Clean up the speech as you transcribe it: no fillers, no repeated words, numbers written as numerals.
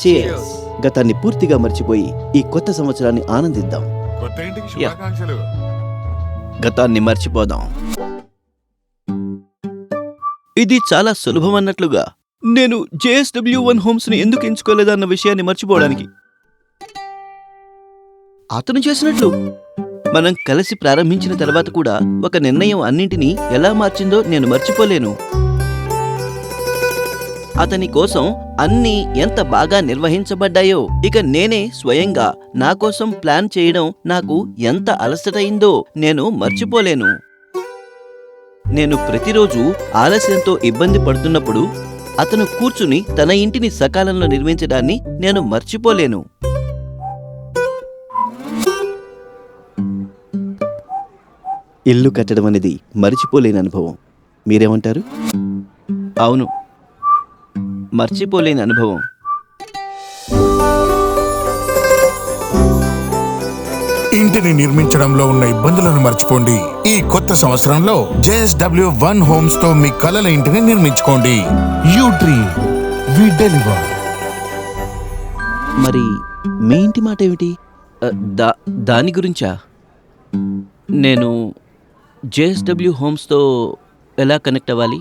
Cheers. గతాన్ని పూర్తిగా మర్చిపోయి ఈ కొత్త సంవత్సరాన్ని ఆనందిద్దాం. కొత్త ఇంటికి శుభాకాంక్షలు. గతాన్ని మర్చిపోదాం. ఇది చాలా సులభం అన్నట్లుగా నేను JSW1 హోమ్స్ ని ఎందుకు ఎంచుకోలేదన్న విషయాన్ని మర్చిపోవడానికి అతను చేసినట్లు మనం కలిసి ప్రారంభించిన తర్వాత కూడా ఒక నిర్ణయం అన్నింటినీ ఎలా మార్చిందో నేను మర్చిపోలేను. అతని కోసం అన్నీ ఎంత బాగా నిర్వహించబడ్డాయో ఇక నేనే స్వయంగా నా కోసం ప్లాన్ చేయడం నాకు ఎంత అలసటైందో నేను మర్చిపోలేను. నేను ప్రతిరోజు ఆలస్యంతో ఇబ్బంది పడుతున్నప్పుడు అతను కూర్చుని తన ఇంటిని సకాలంలో నిర్మించడాన్ని నేను మర్చిపోలేను. ఇల్లు కట్టడం అనేది మర్చిపోలేని అనుభవం. మీరేమంటారు? అవును, మర్చిపోలేని అనుభవం. ఇంటిని నిర్మించడంలో ఉన్న ఇబ్బందులను మర్చిపోండి. ఈ కొత్త సంవత్సరంలో JSW1 హోమ్స్ తో మీ కలల ఇంటిని నిర్మించుకోండి. You dream, we deliver. మరి మీ ఇంటి మాట ఏమిటి? దాని గురించా? నేను JSW హోమ్స్తో ఎలా కనెక్ట్ అవ్వాలి?